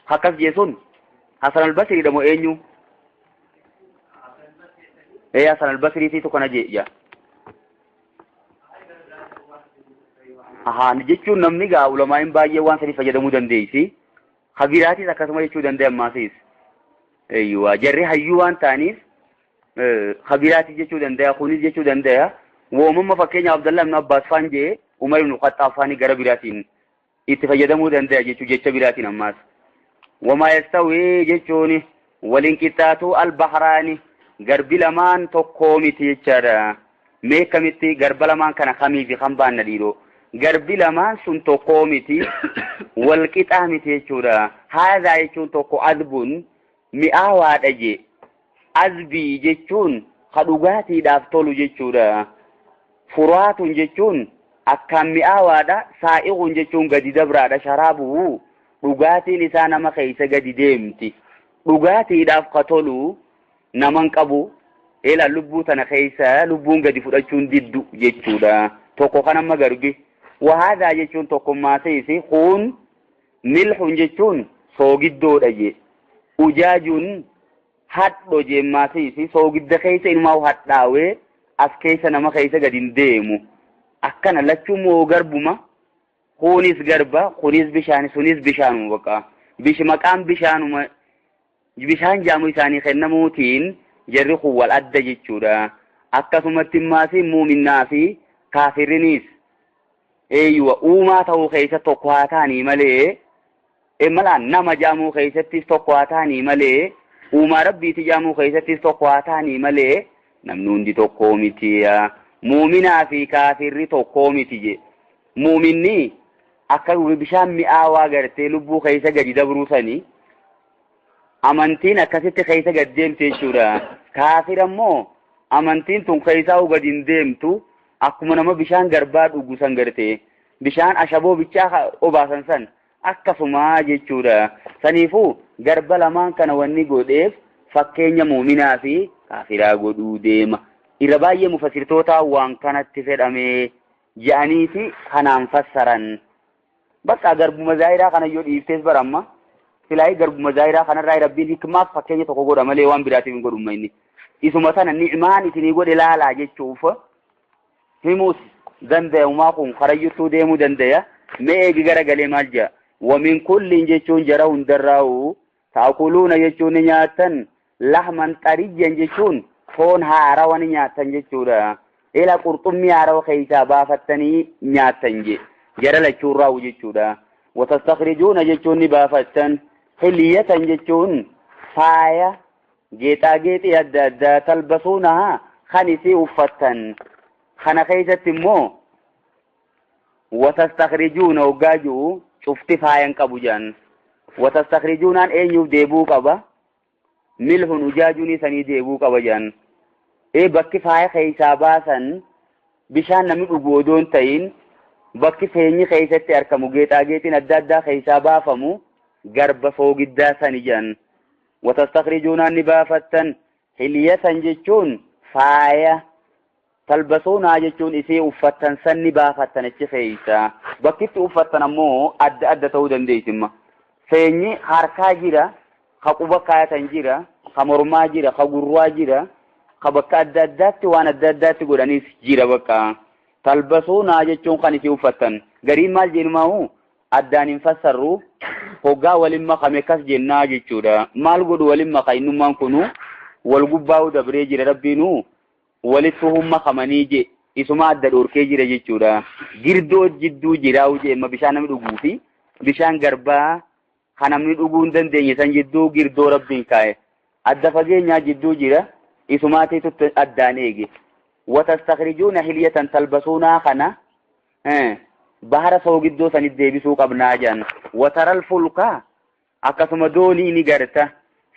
حكف جيسون حسن البصري دمو اينيو اي حسن البصري تي تكون جي نجيچو نمني غا علماء بايه وان سري فجدمو دنديسي خبيراتي تكسما يچو دندي ماسيس ايوا جري حيوان تانيس خبيراتي جيشو دندايا خونيس جيشو دندايا ومما فكيني عبد الله بن عباس فانجي عمر بن الخطاب فاني غير بيراتين اتفجدمو دندايا جيشو جيشا بيراتين اماس وما يستوي جيشوني والانكتاتو البحراني غرب لمان توكوميتي جيشارا ميكاميتي غرب لمان كان خمي في خمبان نديرو غرب لمان سن توكوميتي والكتاميتي جيشورا هذا يجون توكو عذبون مئاوات اجي azbii jechuun kadhugaatiidhaaf tolu jechuudha furaatun jechuun akkaan mi'aawaadha saa'iqun jechuun gadi dabraadha sharaabuhu dhugaatiin isaa nama keessa gadi deemti dhugaatiidhaaf ka tolu naman qabu eela lubbuu tana keessa lubbuun gadi fudhachuun diddu jechuudha tokko kanamma garbi وهذا jechuun tokkummaatee isi kun milhun jechuun soogiddoodha je ujaajun hadho jemmaatee isi soogidda keessa ilmaa hadhaawee as keessa nama keessa gadin deemu akkana lachumoo garbuma kunis garba kunis bishaan sunis bishaanuma baqa maqaan bishaanuma bishaan jaamu isaanii kennamuutiin jarri kun wal adda jechuudha akkasumatti maasi muuminnaa fi kaafirinis eeywa uumaa ta'uu keessa tokko haa ta'anii malee malaan nama jaamuu keessattis tokko haa ta'anii malee uumaa rabbiiti jaamuu keessattis tokko haa ta'anii malee namni hundi tokko miti muuminaa fi kaafirri tokko miti je muuminni akka bishaan mi'aawaa gartee lubbuu keessa gadi dabruusanii amantiin akkasitti keessa gad deemte jechuudha kaafir ammoo amantiin tun keessaa gad hin deemtu akkuma nama bishaan garbaa dhugu san gartee bishaan ashaboo bichaa obaasan san akkasuma jechuudha saniifuu garba lamaan kana wanni godheef fakkeenya muuminaa fi kaafiraa godhuu deema irra baay'ee mufassirtoota waan kanatti fedhamee jedhanii fi kanaan fassaran bakka garbuma zaahiraa kana yoo dhiiftees baramma silaayi garbuma zaahiraa kanarraa rabbiin hikmaaf fakkeenya tokko godha malee waan biraatiif hin godhumma inni isuma sana ni'maan isinii godhe laalaa jechuuf himuus danda'umaa kun karayyutuu deemuu dandaya mee eegi garagalee maal jedha wamin kulliin jechuun jara hundarraa'u taakuluuna jechuun ni nyaatan lahman xariyyan jechuun foon haarawaa ni nyaatan jechuudha ila qurxummii haarawa keessaa baafattanii nyaatan je jara lachuurraa'u jechuudha watastakhrijuuna jechuun ni baafattan hiliyatan jechuun faaya geexaageexii adda addaa talbasuunaha kan isii uffattan kana keessatti immoo watastakhrijuuna hoggaajuu cufti faayan qabu jan watastakhrijuunaan eenyuuf deebuu qaba milhun ujaajuun isanii deebuu qaba jan bakki faaya keessaa baasan bishaan namni dhugu odoon ta'in bakki feenyi keessatti argamu geexaageexiin adda addaa keessaa baafamu garba soogiddaa sani jan watastakhrijuunaan ni baafattan hiliyatan jechuun faaya talbasuunaa jechuun isii uffattan sanni baafattan achi keessa bakkitti uffattan ammoo adda adda ta'uu dandeessimma feenyi harkaa jira ka quba kaayatan jira ka mormaa jira ka gurraa jira ka bakka adda addaatti waan adda addaatti godhanis jira bakka talbasuunaa jechuun kan isii uffattan gariin maal jennumaahu addaan hin fassarru hoggaa waliin makame kas jennaa jechuudha maal godhu waliin maka innummaan kunu wal gubbaa'u dabree jira rabbiinu walitti humma kamanii je isuma adda dhorkee jira jechuudha girdoo jidduu jiraa'u je amma bishaan namni dhuguu fi bishaan garbaa kan namni dhuguu hin dandeenye san jidduu girdoo rabbiin kaa'e adda fageenyaa jidduu jira isumaatiitu addaan eege watastakhrijuuna hiliyatan talbasuunaa kana bahara soogiddoo sanit deebisuu qabnaa jan wataral fulka akkasuma doonii ni garta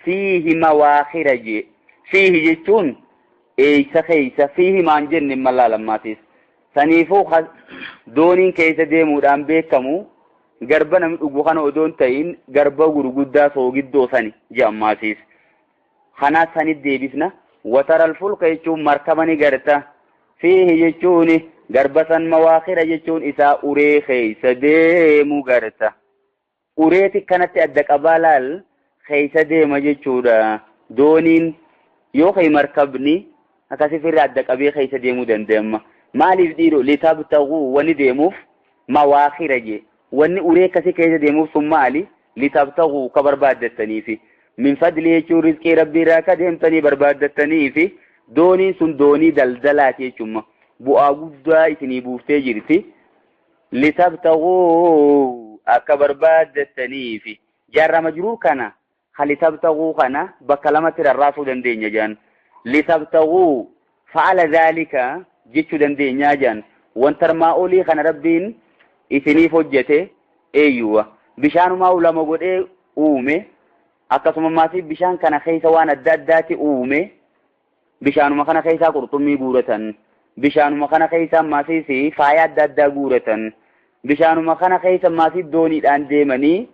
fiihi mawaakhira je fiihi jechuun eeysa keeysa fiihi maan jenne malaalamaatis saniifuu dooniin keessa deemuudhaan beekamu garba namni dhugu kana odoon ta'in garba gurguddaa soogiddoo sani je'ammaatis kanaa sanit deebisna wataral fulka jechuun markaba ni garta fiihi jechuun garba san mawaakhira jechuun isaa uree keeysa deemu garta ureeti kanatti adda qabaa laal keeysa deema jechuudha dooniin yoo kay markabni akkasi firra adda qabee keeysa deemuu danda'amma maaliif dhiiro litabtaguu wani deemuuf mawaakhira je wanni uree akkasi keeysa deemuuf sun maali litabtaguu ka barbaaddattaniifi min fadli jechuun rizqii rabbii irraa ka deemtanii barbaaddattaniifi dooniin sun doonii daldalaati jechuudha bu'aa guddaa isinii buuftee jirti litabtaguu akka barbaaddattaniifi jaarra majruu kana litabtaguu kana bakka lamatti rarraasuu dandeenya jaan litabtaguu fa'ala dhaalika jechuu dandeenya jaan wantarmaa olii kana rabbiin isiniif hojjete eeyyuwa bishaanumaa ulama godhee uume akkasuma maasiif bishaan kana keessa waan adda addaati uume bishaanuma kana keessaa qurxummii guuratan bishaanuma kana keessa maasiisi faaya adda addaa guuratan bishaanuma kana keessa maasiif dooniidhaan deemanii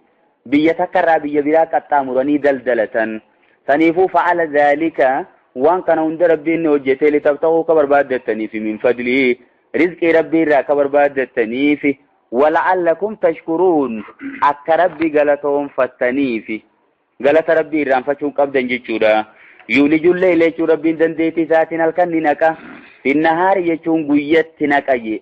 biyya takkarraa biyya biraa qaxxaamuranii daldalatan saniifuu fa'ala dhaalika waan kana hunda rabbiin hojjete litabtaguu ka barbaaddattaniif min fadlii rizqii rabbii irraa akka barbaaddataniif wala'allakum tashkuruun akka rabbi galatoonfattaniif galata rabbii irraanfachuun qabdan jechuudha. yuulijul layla jechuun rabbiin dandeettii isaatiin halkan ni naqa finnahaari jechuun guyyatti naqaye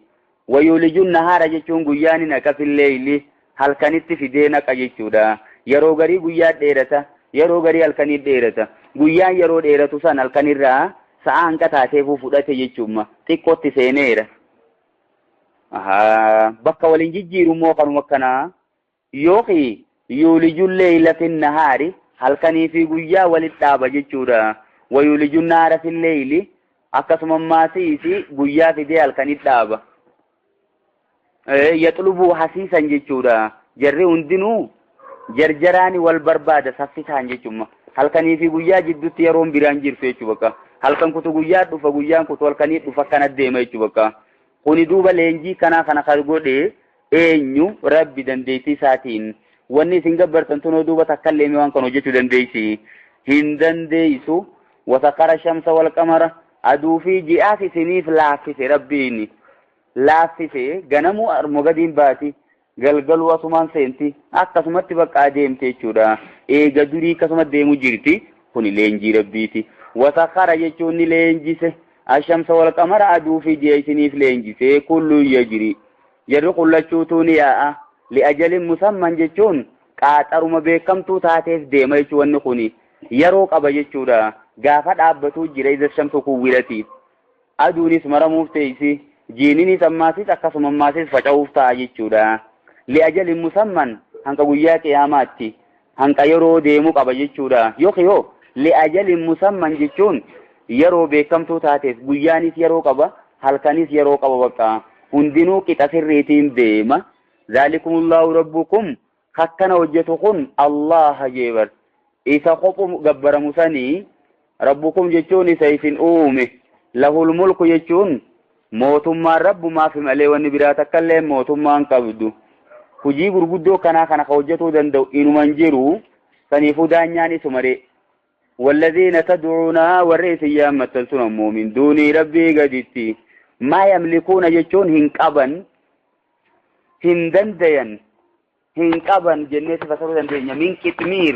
wayuulijun nahaara jechuun guyyaa ni naqa filleeyli halkanitti fidee naqa jechuudha. yeroo garii guyyaa dheerata yeroo garii halkanii dheerata guyyaan yeroo dheeratu san halkanirraa sa'a hanqa taateefuu fudhate jechuudha xiqqootti seeneera. bakka waliin jijjiiru immoo kanuma akkanaa yookiin yuulijul layla finnahaari halkanii fi guyyaa walitti dhaaba jechuudha. wayuulijun nahaara filleeyli akkasuma maasiisi guyyaa fidee halkanitti dhaaba. yaxlubuu hasiisan jechuudha. jarri hundinuu jarjaraani wal barbaada saffisaan jechuudha. halkanii fi guyyaa jidduutti yeroon biraan jirtu jechuudha. halkan kutu guyyaa dhufa guyyaan kutu halkanii dhufa kana deema jechuudha. kuni duuba leenjii kana kan godhe eenyu rabbi dandeettii isaatiin. wanni isin gabbartan tunoo duuba takka illee waan kan hojjechuu dandeessi hin dandeessu. wasakara shamsa wal qamara aduu fi ji'aaf isiniif laaffise rabbiin laaffise ganamuu armo gadiin baati galgaluu asumaan seenti akkasumatti bakka adeemte jechuudha. eega durii akkasuma deemu jirti kuni leenjii rabbiiti. wasakara jechuun ni leenjise ashamsa wal qamara aduu fi ji'a isiniif leenjise kullu yajri jarri qullachuutu ni yaa'a li'ajalin musamman jechuun qaaxaruma beekamtuu taateef deema jechuun wanni kuni yeroo qaba jechuudha. gaafa dhaabbatuu jira isa shamsu kuwwirati aduunis maramuuf teessi jiininis ammaasis akkasuma ammaasis faca'uuf ta'a jechuudha. li'ajalin musamman hanqa guyyaa qiyaamaatti hanqa yeroo deemu qaba jechuudha. yoo li'ajalin musamman jechuun yeroo beekamtuu taateef guyyaanis yeroo qaba halkanis yeroo qaba bakka hundinuu qixa sirriitiin deema. zalikumullahu rabbukum kakkana hojjetu kun Allah jeebar isa kophu gabbaramu sanii rabbukum jechuun isa isin uume lahul mulku jechuun mootummaan rabbumaaf malee wanni biraa takkallee mootummaan qabdu. hujii gurguddoo kana ka hojjetuu danda'u inuman jiru saniifuu daanyaan isumare. والذين تدعون والرئيس يامة سنمو من دون ربي قدتي ما يملكون يجون هنقبا هندندين هنقبا جنة فسروا دندين من كتمير